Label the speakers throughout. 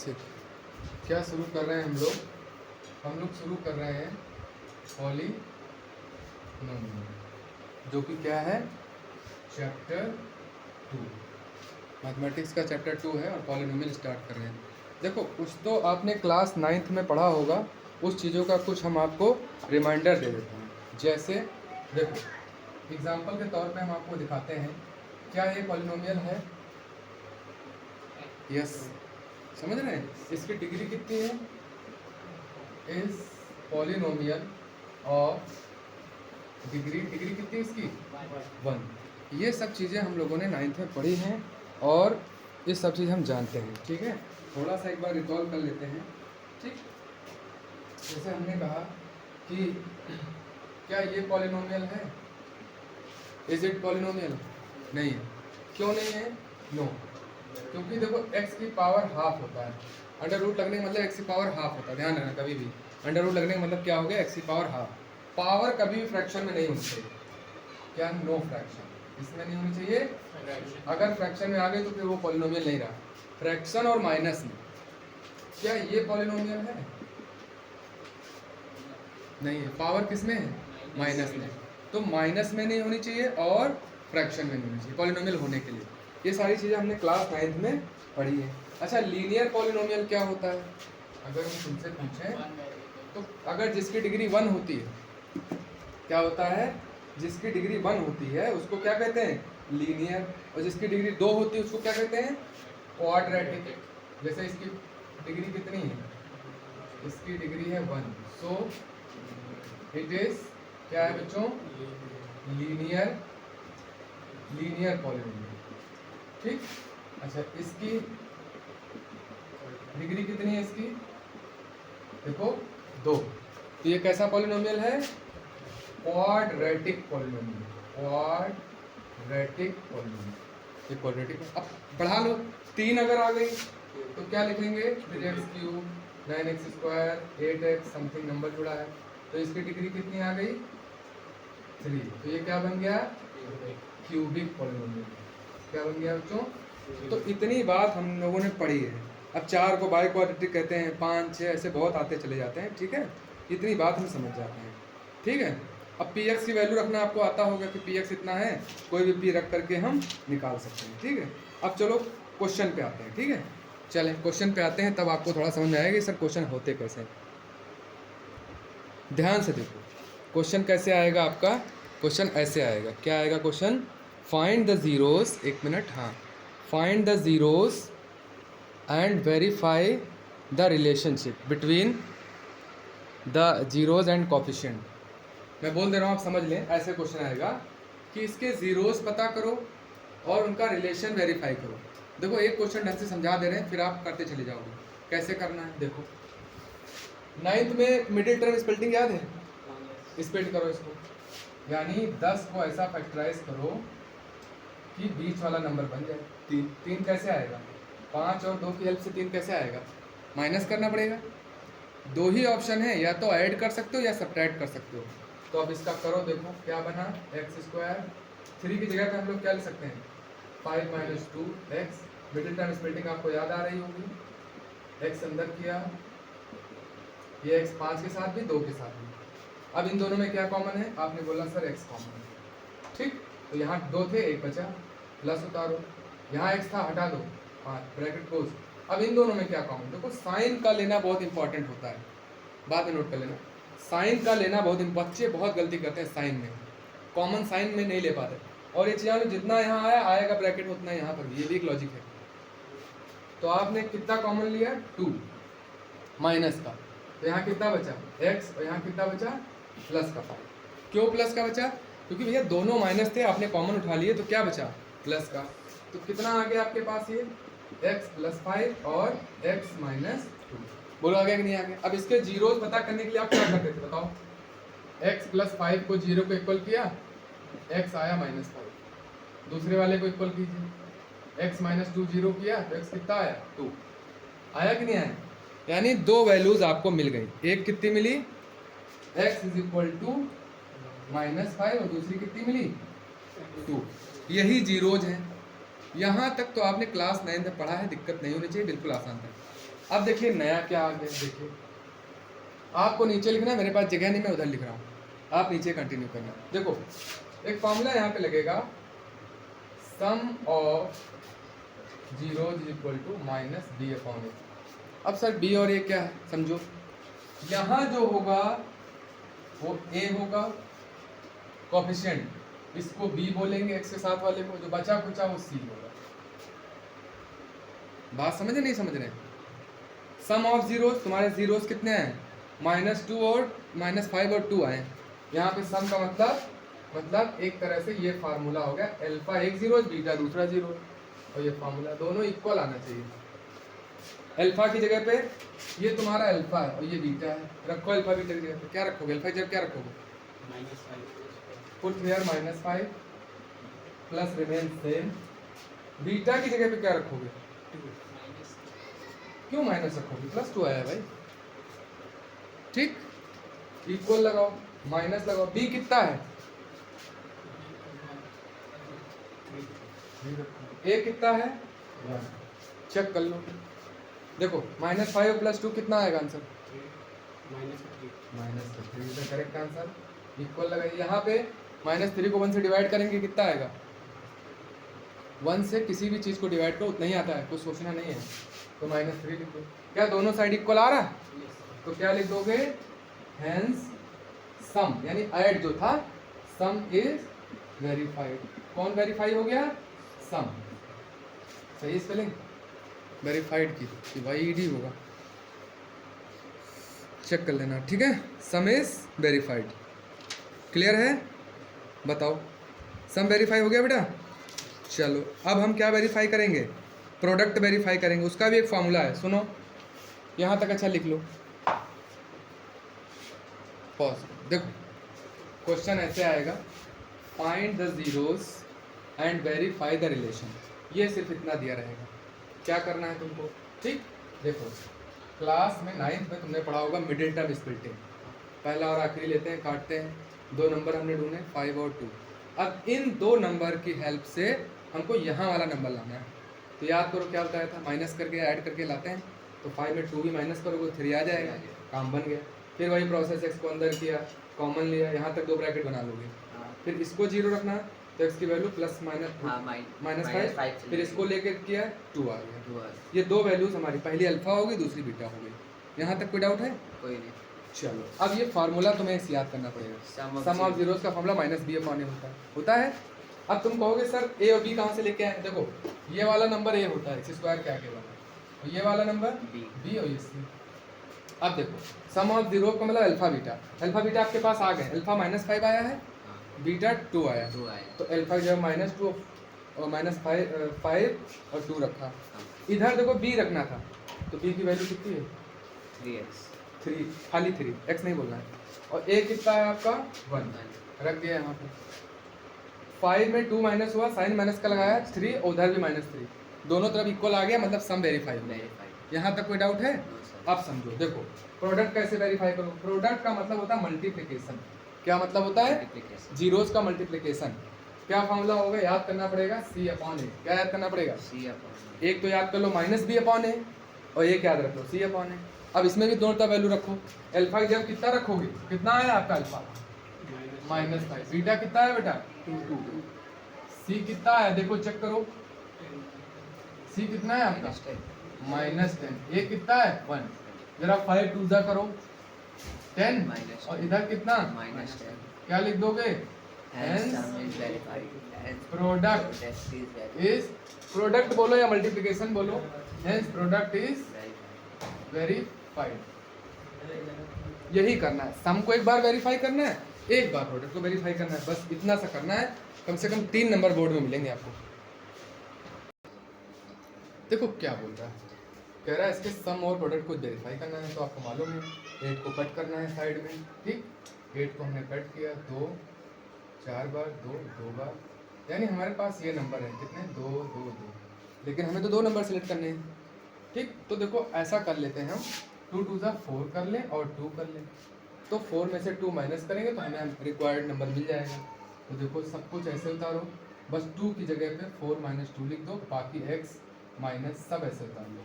Speaker 1: ठीक, क्या शुरू कर रहे हैं हम लोग शुरू कर रहे हैं पॉलिनोमियल, जो कि क्या है चैप्टर 2, मैथमेटिक्स का चैप्टर 2 है और पॉलिनोमियल स्टार्ट कर रहे हैं। देखो कुछ तो आपने क्लास 9th में पढ़ा होगा, उस चीज़ों का कुछ हम आपको रिमाइंडर दे देते हैं। जैसे देखो एग्जाम्पल के तौर पे हम आपको दिखाते हैं, क्या ये पॉलिनोमियल है? यस, समझ रहे हैं? इसकी डिग्री कितनी है? इस पॉलिनोमियल और डिग्री कितनी है इसकी? 1। ये सब चीज़ें हम लोगों ने 9th में पढ़ी हैं और ये सब चीज़ हम जानते हैं। ठीक है, थोड़ा सा एक बार रिकॉल कर लेते हैं। ठीक, जैसे हमने कहा कि क्या ये पॉलिनोमियल है? Is it polynomial? नहीं है। क्यों नहीं है? नो, क्योंकि देखो x की पावर हाफ होता है, अंडर रूट लगने का मतलब x की पावर हाफ होता है। ध्यान रखना, कभी भी अंडर रूट लगने का मतलब क्या हो गया? x की पावर हाफ। पावर कभी भी फ्रैक्शन में नहीं होनी चाहिए। क्या? नो फ्रैक्शन, इसमें नहीं होनी चाहिए। अगर फ्रैक्शन में आ गई तो फिर वो पॉलिनोमियल नहीं रहा। फ्रैक्शन और माइनस में, क्या ये पॉलिनोमियल है? नहीं है। पावर किस में है? माइनस में। तो माइनस में नहीं होनी चाहिए और फ्रैक्शन में नहीं होनी चाहिए पॉलिनोमियल होने के लिए। ये सारी चीज़ें हमने क्लास 9th में पढ़ी है। अच्छा, लीनियर पॉलिनोमियल क्या होता है? अगर हम तुमसे पूछें तो अगर जिसकी डिग्री 1 होती है, क्या होता है? जिसकी डिग्री 1 होती है उसको क्या कहते हैं? लीनियर। और जिसकी डिग्री 2 होती है उसको क्या कहते हैं? क्वाड्रेटिक। जैसे इसकी डिग्री कितनी है? इसकी डिग्री है 1, सो इट इज क्या है बच्चों? Linear polynomial. ठीक, अच्छा इसकी डिग्री कितनी है इसकी? देखो 2। तो ये कैसा पॉलिनोमियल है? Quadratic polynomial. क्वाड्रेटिक पॉलिनोमियल, ये क्वाड्रेटिक। अब बढ़ा लो, 3 अगर आ गई तो क्या लिखेंगे? 3x³ 9x² 8x something number जुड़ा है, तो इसकी डिग्री कितनी आ गई? 3। तो ये क्या बन गया? Cubic polynomial. क्या बन गया बच्चों? तो इतनी बात हम लोगों ने पढ़ी है। अब 4 को बाई क्वाड्रेटिक कहते हैं, 5 6 ऐसे बहुत आते चले जाते हैं। ठीक है, इतनी बात हम समझ जाते हैं। ठीक है, अब px की वैल्यू रखना आपको आता होगा कि px इतना है, कोई भी p रख करके हम निकाल सकते हैं। ठीक है, अब चलो क्वेश्चन पे आते हैं। ठीक है, चलें क्वेश्चन पे आते हैं, तब आपको थोड़ा समझ में आएगा कि सर क्वेश्चन होते कैसे हैं। ध्यान से देखो, क्वेश्चन कैसे आएगा आपका? क्वेश्चन ऐसे आएगा। क्या आएगा question? Find the zeros, 1 minute, हाँ, find the zeros and verify the relationship between the zeros and coefficient. मैं बोल दे रहा हूँ, आप समझ लें। ऐसे क्वेश्चन आएगा कि इसके जीरोस पता करो और उनका रिलेशन वेरीफाई करो। देखो एक क्वेश्चन ढंग से समझा दे रहे हैं, फिर आप करते चले जाओगे। कैसे करना है देखो, 9th में मिडिल टर्म स्प्लिटिंग याद है? स्प्लिट करो इसको, यानी 10 को ऐसा फैक्टराइज करो कि बीच वाला नंबर बन जाए 3। 3 कैसे आएगा? 5 और 2 की हेल्प से 3 कैसे आएगा? माइनस करना पड़ेगा। 2 ही ऑप्शन है, या तो ऐड कर सकते हो या सब्ट्रैक्ट कर सकते हो। तो अब इसका करो, देखो क्या बना? x²। 3 की जगह पे हम लोग क्या लिख सकते हैं? 5 - 2x। मिडिल टर्म स्प्लिटिंग आपको याद आ रही होगी। x अंदर किया, ये x 5 के साथ भी 2 के साथ भी। अब इन दोनों में क्या कॉमन है? आपने बोला सर x कॉमन है। ठीक, तो यहाँ 2 थे, 1 बचा, प्लस उतारो। यहाँ x था, हटा दो, 5 ब्रैकेट क्लोज। अब इन दोनों में क्या कॉमन? देखो साइन का लेना बहुत इंपॉर्टेंट होता है, बाद में नोट कर लेना। साइन का लेना बहुत, बच्चे बहुत गलती करते हैं साइन में, कॉमन साइन में नहीं ले पाते। और ये चीज़ जितना यहाँ आएगा ब्रैकेट उतना यहाँ पर भी, ये भी एक लॉजिक है। तो आपने कितना कॉमन लिया? 2 माइनस का, तो यहाँ कितना बचा? x, और यहाँ कितना बचा? प्लस का 5। क्यों प्लस का बचा? क्योंकि भैया दोनों माइनस थे, आपने कॉमन उठा लिए, तो क्या बचा? प्लस का। तो कितना आ गया आपके पास? ये x + 5 और x - 2। बोलो आ गया कि नहीं आ गया? अब इसके जीरोस पता करने के लिए आप क्या करते थे बताओ? x + 5 को 0 को इक्वल किया, x आया -5। दूसरे वाले को इक्वल कीजिए, x - 2 0 किया तो x कितना आया? 2। आया कि नहीं आया? यानी 2 वैल्यूज आपको मिल गई। एक कितनी मिली? x = -5 और दूसरी कितनी मिली? 2। यही जीरोज हैं। यहाँ तक तो आपने क्लास 9 में पढ़ा है, दिक्कत नहीं होनी चाहिए, बिल्कुल आसान था। अब देखिए नया क्या आ गया, देखिए आपको नीचे लिखना है, मेरे पास जगह नहीं, मैं उधर लिख रहा हूँ, आप नीचे कंटिन्यू करना। देखो एक फॉर्मूला यहाँ पे लगेगा, sum of zeros is equal to minus B upon A. अब सर बी और ए क्या है समझो, यहाँ जो होगा वो ए होगा कोफिशिएंट, इसको बी बोलेंगे एक्स के साथ वाले को, जो बचा कुचा वो सी होगा। बात समझे नहीं समझ रहे? सम ऑफ जीरोस, तुम्हारे जीरोस कितने हैं, -2 और -5 और 2 आए। यहाँ पे सम का मतलब एक तरह से ये फार्मूला हो गया, अल्फा एक जीरो बीटा दूसरा जीरो, और ये फार्मूला दोनों इक्वल आना चाहिए। अल्फा की जगह पे ये तुम्हारा अल्फा है और ये बीटा है, रखो अल्फा बीटा की जगह पे, क्या रखोगे अल्फा की जगह क्या रखोगे, put here -5 plus remain same. Beta की जगह पे क्या रखोगे, क्यों माइनस रखोगे, +2 आया भाई, ठीक, इक्वल लगाओ, माइनस लगाओ। बी कितना है, ए कितना है, चेक कर लो। देखो -5 + 2 कितना आएगा आंसर, -3 करेक्ट आंसर। इक्वल लगाइए, यहाँ पे -3 को 1 से डिवाइड करेंगे कितना आएगा, 1 से किसी भी चीज़ को डिवाइड करो उतना ही आता है, कुछ सोचना नहीं है, तो -3 लिख दो। क्या दोनों साइड इक्वल आ रहा है, तो क्या लिख दोगे, हेंस सम, यानी ऐड जो था, सम इज वेरीफाइड। कौन वेरीफाई हो गया, सम, सही स्पेलिंग वेरीफाइड की वाई होगा, चेक कर लेना, ठीक है। सम इज वेरीफाइड, क्लियर है, बताओ सम वेरीफाई हो गया बेटा। चलो अब हम क्या वेरीफाई करेंगे, प्रोडक्ट वेरीफाई करेंगे, उसका भी एक फार्मूला है, सुनो यहाँ तक अच्छा लिख लो, पॉज। देखो क्वेश्चन ऐसे आएगा, find the zeros and verify the relation, ये सिर्फ इतना दिया रहेगा, क्या करना है तुमको, ठीक। देखो क्लास में 9th में तुमने पढ़ा होगा मिडिल टर्म स्प्लिटिंग, पहला और आखिरी लेते हैं, काटते हैं, 2 नंबर हमने ढूंढे 5 और 2। अब इन 2 नंबर की हेल्प से हमको यहाँ वाला नंबर लाना है, तो याद करो क्या बताया था, माइनस करके ऐड करके लाते हैं, तो 5 में 2 भी माइनस करोगे 3 आ जाएगा, काम बन गया। फिर वही प्रोसेस x को अंदर किया, कॉमन लिया, यहाँ तक 2 ब्रैकेट बना लोगे, फिर इसको 0 रखना, तो x की वैल्यू -5, फिर इसको लेके किया 2 आ गया। ये 2 वैल्यूज हमारी, पहली अल्फा होगी दूसरी बीटा होगी, यहाँ तक कोई डाउट है,
Speaker 2: कोई नहीं।
Speaker 1: चलो अब ये फार्मूला तुम्हें इसे याद करना पड़ेगा, सम ऑफ जीरोस का फार्मूला -b/a होता है। अब तुम कहोगे सर a और b कहाँ से लेके आए, देखो ये वाला नंबर a होता है, x² क्या कहलाता है, और ये वाला नंबर b और ये c। अब देखो सम ऑफ जीरो का मतलब अल्फा बीटा आपके पास आ गए, अल्फा -5 आया है, बीटा 2 आया, तो अल्फा जो -2 और -5 और 2 रखा, इधर देखो b रखना था, तो b की वैल्यू कितनी है, 3, खाली 3, x नहीं बोलना है, और a कितना है आपका 1, रख दिया यहाँ पे। 5 में 2 माइनस हुआ, साइन माइनस का लगाया 3, उधर भी -3, दोनों तरफ इक्वल आ गया, मतलब सम वेरीफाई हो गया। यहाँ तक कोई डाउट है, अब समझो। देखो प्रोडक्ट कैसे वेरीफाई करो, प्रोडक्ट का मतलब होता है मल्टीप्लिकेशन। क्या मतलब होता है, जीरोस का मल्टीप्लिकेशन। क्या फॉर्मूला होगा, याद करना पड़ेगा, c/a। क्या याद करना पड़ेगा, एक तो याद कर लो -b/a, और एक याद रख लो c/a। अब इसमें भी दोनों तरफ वैल्यू रखो, अल्फा की जब कितना रखोगे, कितना है आपका अल्फा, -5, बीटा कितना है बेटा 2, सी कितना है, देखो चेक करो, सी कितना है आपका -10, ए कितना है 1, जरा 5 2 जा करो 10, और इधर कितना -10, क्या लिख दोगे, प्रोडक्ट बोलो या मल्टीप्लिकेशन बोलो, हेंस प्रोडक्ट इज वेरीफाइड। यही करना है, सम को एक बार वेरीफाई करना है, एक बार प्रोडक्ट को वेरीफाई करना है, बस इतना सा करना है। कम से कम 3 नंबर बोर्ड में मिलेंगे आपको। देखो क्या बोल रहा है, कह रहा है इसके सम और प्रोडक्ट को वेरीफाई करना है, तो आपको मालूम है 8 को कट करना है साइड में, ठीक। 8 को हमने कट किया 2 4 बार, 2 बार, यानी हमारे पास ये नंबर है कितने, 2 2 2, लेकिन हमें तो 2 नंबर सेलेक्ट करने हैं, ठीक। तो देखो ऐसा कर लेते हैं हम, 2 2 4 कर लें और 2 कर लें, तो 4 में से 2 माइनस करेंगे तो हमें रिक्वायर्ड नंबर मिल जाएगा। तो देखो सब कुछ ऐसे उतारो, बस 2 की जगह पे 4 - 2 लिख दो, बाकी x माइनस सब ऐसे उतार लो,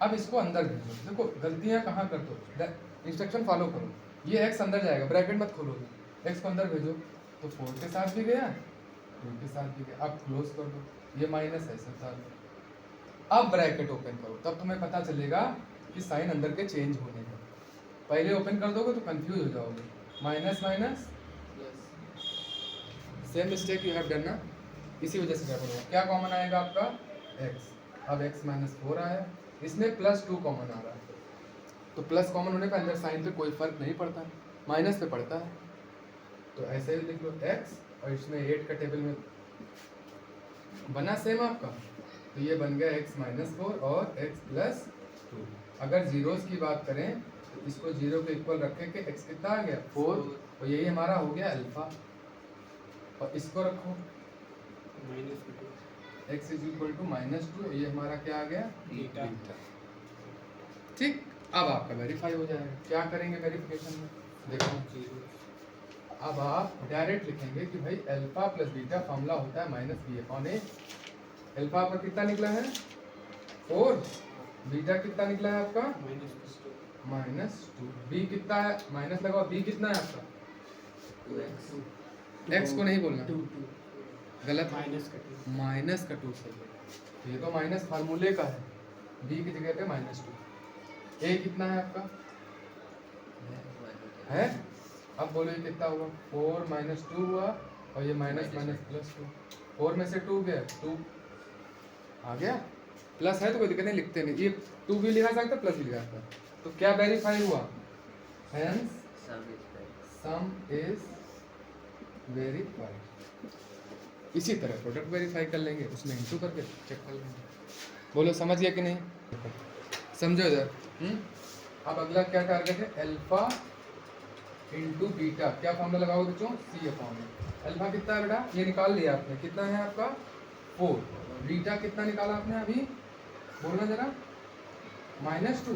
Speaker 1: अब इसको अंदर भेजो। देखो गलतियाँ कहाँ करते हो, इंस्ट्रक्शन फॉलो करो। ये x अंदर जाएगा, ब्रैकेट मत खोलोगे, x को अंदर भेजो तो 4 के साथ भी गया, 2 के साथ भी गया। अब क्लोज कर दो, ये माइनस ऐसे उतार दो। अब ब्रैकेट ओपन करो, तब तुम्हें पता चलेगा कि साइन अंदर के चेंज होने का। पहले ओपन कर दोगे तो कंफ्यूज हो जाओगे, minus minus same mistake you have done ना, इसी वजह से क्या करूँगा, क्या कॉमन आएगा आपका x। अब x माइनस 4 आया, इसमें प्लस 2 कॉमन आ रहा है, तो प्लस कॉमन होने पे अंदर साइन पे कोई फर्क नहीं पड़ता है, माइनस पे पड़ता है। तो ऐसे ही लिख लो x, और इसमें 8 का टेबल में बना सेम आपका, तो ये बन गया x माइनस 4 और x प्लस 2। अगर जीरोस की बात करें तो इसको जीरो के इक्वल रखें कि x कितना आ गया 4, और यही हमारा हो गया अल्फा। और इसको रखो x is equal to minus 2, ये हमारा क्या आ गया बीटा। ठीक, अब आपका वेरीफाई हो जाएगा। क्या करेंगे वेरिफिकेशन में, देखो अब आप डायरेक्ट लिखेंगे कि भाई अल्फा प्लस बीटा फॉर्मूला होता है माइनस बी अपॉन ए। अल्फा पर कितना निकला है 4, बीटा कितना निकला है आपका माइनस 2, बी कितना है माइनस लगाओ, बी कितना है आपका 2x। एक्स को नहीं बोलना, गलत, माइनस का 2 सही है। ये तो माइनस फार्मूले का है, बी की जगह पे माइनस 2। ए कितना है आपका है, अब बोलो ये कितना हुआ 4 माइनस 2 हुआ, और ये माइनस माइनस प्लस 2, 4 में से 2 गया 2 आ गया, प्लस है तो कोई दिक्कत नहीं, लिखते नहीं, ये 2 भी लिखा सकता प्लस भी लिखा सकता। तो क्या वेरीफाई हुआ, हेंस सम इज वेरीफाइड। इसी तरह प्रोडक्ट वेरीफाई कर लेंगे, उसमें इंटू करके चेक कर लेंगे। बोलो समझ गया कि नहीं, समझो इधर। अब अगला क्या टारगेट है, अल्फा इंटू बीटा, क्या फॉर्मूला लगाओगे बच्चों, सी अपॉन ए। अल्फा कितना है बेटा, ये निकाल लिया आपने, कितना है आपका 4, बीटा कितना निकाला आपने अभी, बोलना जरा माइनस 2।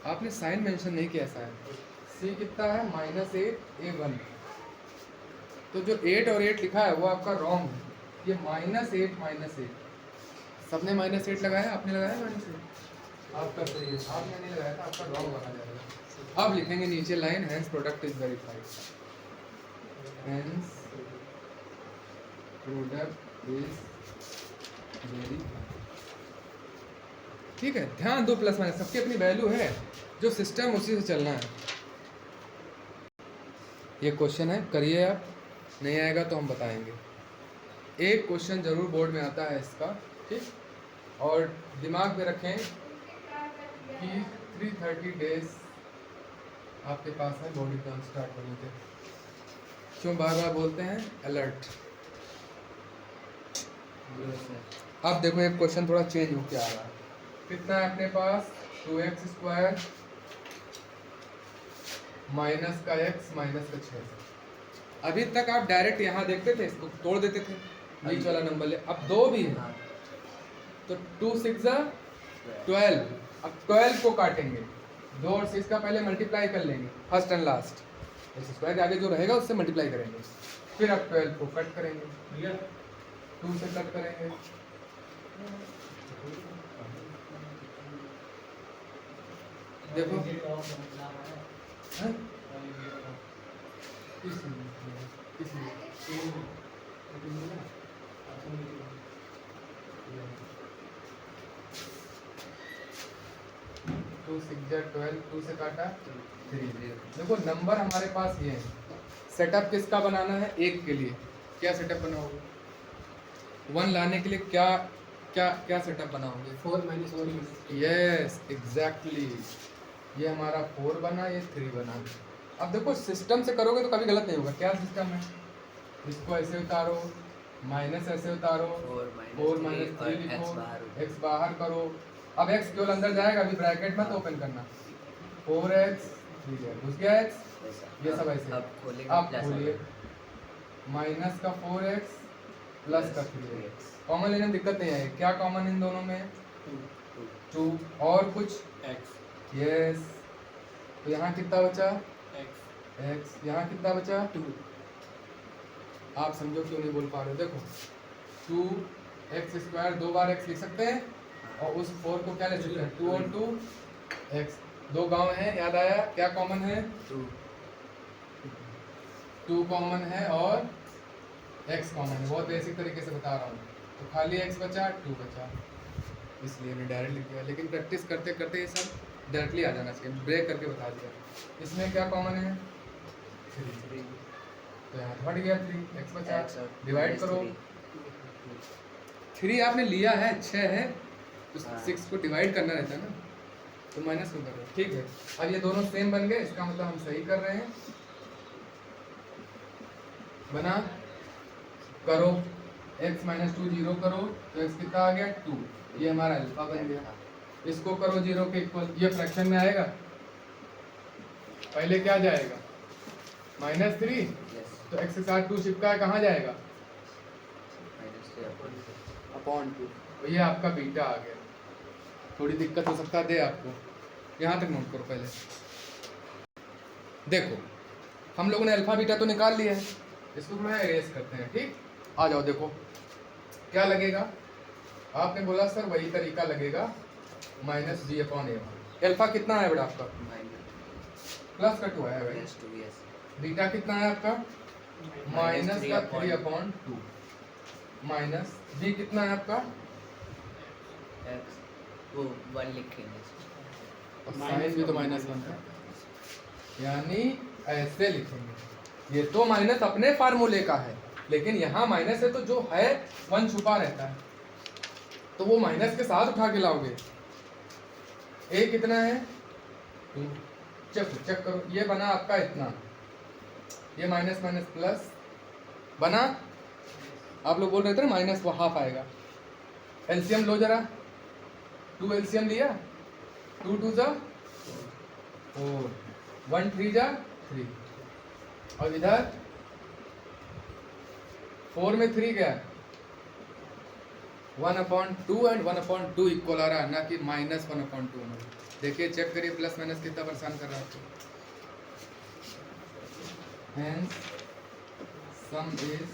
Speaker 1: आपने साइन मेंशन नहीं किया शायद, सी कितना है -8 a1, तो जो 8 और 8 लिखा है वो आपका रॉन्ग है, ये -8 सबने -8 लगाया, आपने लगाया -8, आपका सही है, आपने नहीं लगाया था, आपका रॉन्ग माना जाएगा। अब लिखेंगे नीचे line, hence product is verified, hence product is verified. ठीक है, ध्यान दो, प्लस माइनस सबकी अपनी वैल्यू है, जो सिस्टम उसी से चलना है। ये क्वेश्चन है, करिए आप, नहीं आएगा तो हम बताएंगे। एक क्वेश्चन जरूर बोर्ड में आता है इसका, ठीक, और दिमाग में रखें कि 330 डेज आपके पास है बोर्ड एग्जाम स्टार्ट होने के। क्यों बार बार बोलते हैं अलर्ट। अब देखो एक क्वेश्चन थोड़ा चेंज होके आ रहा है, कितना है अपने पास 2x² माइनस का x माइनस का 6। अभी तक आप डायरेक्ट यहाँ देखते थे, इसको तोड़ देते थे, बीच वाला नंबर ले, अब 2 भी है तो 2 6 12, अब 12 को काटेंगे, 2 और 6 का पहले मल्टीप्लाई कर लेंगे, फर्स्ट एंड लास्ट, इस स्क्वायर के आगे जो रहेगा उससे मल्टीप्लाई करेंगे, फिर अब 12 को कट करेंगे, 2 से कट करेंगे, देखो टू 6 12, 2 से काटा 3। देखो नंबर हमारे पास ये है, सेटअप किसका बनाना है, 1 के लिए क्या सेटअप बनाओगे, 1 लाने के लिए क्या क्या क्या सेटअप बनाओगे,
Speaker 2: 4 - 4।
Speaker 1: यस एग्जैक्टली, ये हमारा 4 बना, ये 3 बना। अब देखो सिस्टम से करोगे तो कभी गलत नहीं होगा, क्या सिस्टम है, इसको ऐसे उतारो, माइनस ऐसे उतारो, 4 - 3 लिखो, x बाहर करो, अब x केवल अंदर जाएगा, अभी ब्रैकेट मत ओपन करना, 4x घुस गया x, ये सब ऐसे, अब खोलिए माइनस का 4x प्लस का 3x, कॉमन लेने में दिक्कत नहीं आएगी, क्या कॉमन इन दोनों में 2, और कुछ
Speaker 2: x,
Speaker 1: यस, तो यहाँ कितना बचा
Speaker 2: x,
Speaker 1: यहाँ कितना बचा
Speaker 2: 2,
Speaker 1: आप समझो क्यों नहीं बोल पा रहे हो, देखो 2 एक्स स्क्वायर 2 बार एक्स लिख सकते हैं, और उस 4 को क्या ले सकते हैं 2 और 2 एक्स। 2 गांव हैं, याद आया क्या कॉमन है 2 कॉमन है और x कॉमन है। बहुत बेसिक तरीके से बता रहा हूँ। तो खाली x बचा 2 बचा, इसलिए मैं डायरेक्ट लिख दिया। लेकिन प्रैक्टिस करते करते ये सब डायरेक्टली आ जाना चाहिए, ब्रेक करके बता दिया। इसमें क्या कॉमन है 3, तो यहाँ हट गया 3, x बचा, डिवाइड करो। 3 आपने लिया है 6 है, तो 6 को डिवाइड करना रहता है ना, तो माइनस क्यों कर रहे हो, ठीक है। अब ये दोनों सेम बन गए, इसका मतलब हम सही कर रहे हैं। बना करो x माइनस 2 जीरो करो, तो x कितना आ गया 2, ये हमारा अल्फा बन गया। इसको करो 0 के इक्वल, ये फ्रैक्शन में आएगा, पहले क्या जाएगा -3, तो x के साथ 2 चिपका है, कहाँ जाएगा अपॉन 2, तो ये आपका बीटा आ गया। थोड़ी दिक्कत हो सकता है दे आपको, यहाँ तक नोट करो पहले। देखो हम लोगों ने अल्फा बीटा तो निकाल लिया है, इसको थोड़ा एरेज करते हैं, ठीक। आ जाओ, देखो क्या लगेगा, आपने बोला सर वही तरीका लगेगा -g/a1। अल्फा कितना है बेटा आपका प्लस का 2 है भाई, बीटा कितना है आपका -3/2 माइनस b कितना है आपका
Speaker 2: वो 1 लिखेंगे,
Speaker 1: और साइन भी तो -1 है, यानी ऐसे लिखेंगे। ये तो माइनस अपने फार्मूले का है, लेकिन यहाँ माइनस है तो जो है 1 छुपा रहता है, तो वो माइनस के साथ उठा के लाओगे। a कितना है 2, चेक करो, ये बना आपका इतना, ये माइनस माइनस प्लस बना। आप लोग बोल रहे थे ना माइनस वो हाफ आएगा। एलसीएम लो जरा, 2 एलसीएम लिया, 2 2 जा 4, 1 3 जा 3, और इधर 4 में 3 गया 1/2 एंड 1/2 इक्वल आ रहा है, ना कि -1/2 में। देखिए चेक करिए प्लस माइनस कितना परेशान कर रहा है आपको। Hence, sum is,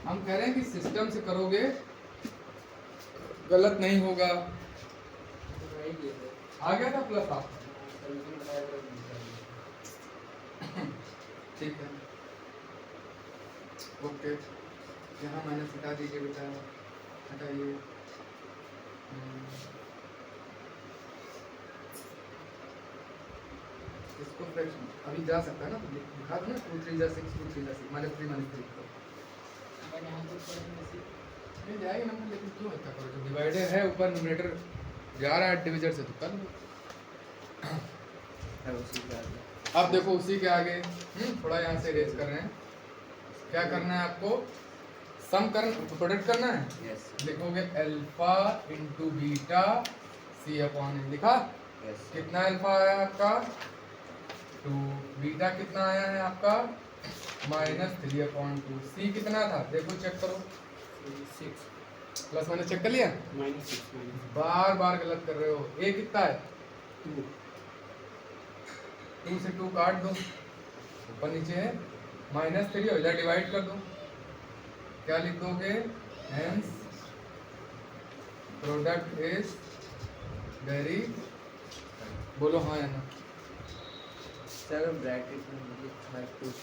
Speaker 1: हम कह रहे हैं कि सिस्टम से करोगे गलत नहीं होगा। आ गया था प्लस आप, ठीक है ओके। यहाँ माइनस हटा दीजिए बेटा, हटाइए। इसको फ्रैक्शन अभी जा सकता है ना, तो दिखा दो ना 2 3 जा 6 2 3 जा 6 -3 -3 मिल जाएगा नंबर, लेकिन क्यों इतना करो, जो डिवाइडर है ऊपर न्यूमरेटर जा रहा है डिविजन से, तो कर लो। अब देखो उसी के आगे थोड़ा यहाँ से रेज कर रहे हैं। क्या करना है आपको, सम करना, प्रोडक्ट करना है।
Speaker 2: yes.
Speaker 1: लिखोगे अल्फा इंटू बीटा c/n, लिखा
Speaker 2: yes.
Speaker 1: कितना अल्फा आया आपका 2, बीटा कितना आया है आपका -3/2, c कितना था देखो चेक करो
Speaker 2: 6
Speaker 1: प्लस माइनस चेक कर लिया,
Speaker 2: -6
Speaker 1: बार बार गलत कर रहे हो। a कितना है
Speaker 2: 2
Speaker 1: 2 से 2 काट दो, ऊपर नीचे है -3 और इधर डिवाइड कर दो, क्या लिख दोगे हेंस प्रोडक्ट इज वेरी, बोलो हाँ या ना।
Speaker 2: सर ब्रैकेट में मुझे हर कुछ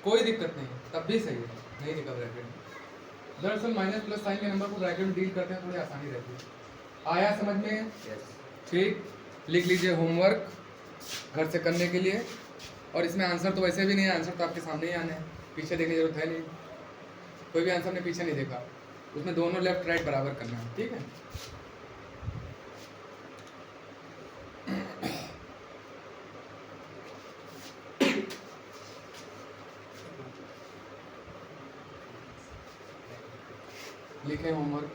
Speaker 1: कोई दिक्कत नहीं, तब भी सही है, नहीं लिखा ब्रैकेट में। दरअसल माइनस प्लस साइन के नंबर को ब्रैकेट में डील करते हैं, थोड़ी आसानी रहती है। आया समझ में, ठीक। लिख लीजिए होमवर्क घर से करने के लिए, और इसमें आंसर तो वैसे भी नहीं है, आंसर तो आपके सामने ही आने हैं, पीछे देखने की जरूरत है नहीं। कोई भी आंसर ने पीछे नहीं देखा, उसमें दोनों लेफ्ट राइट बराबर करना है, ठीक है। लिखें homework,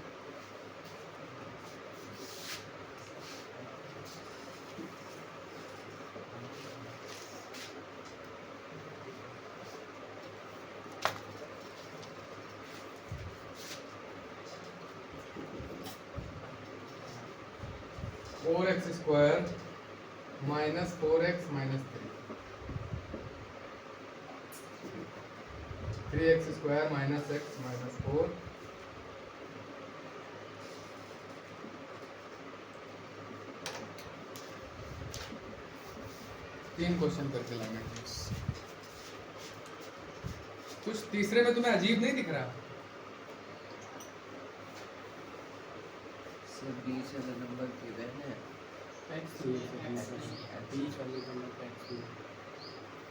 Speaker 1: (4x² - 4x - 3) 3x² minus x minus 4 तीन क्वेश्चन करके लाएंगे। कुछ तीसरे में तुम्हें अजीब नहीं दिख रहा?
Speaker 2: सर 20 वाला नंबर गिवन है।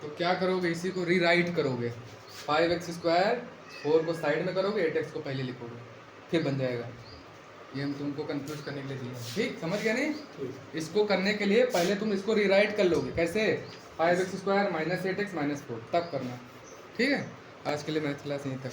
Speaker 1: तो क्या करोगे, इसी को रीराइट करोगे, 5x², 4 को साइड में करोगे, 8x को पहले लिखोगे, फिर बन जाएगा। ये हम तुमको कंफ्यूज करने के लिए दिए हैं, ठीक समझ गया नहीं? इसको करने के लिए पहले तुम इसको रीराइट कर लोगे, कैसे? 5x² माइनस 8x माइनस 4, तब करना, ठीक है? आज के लिए मैथ क्लास यहीं तक।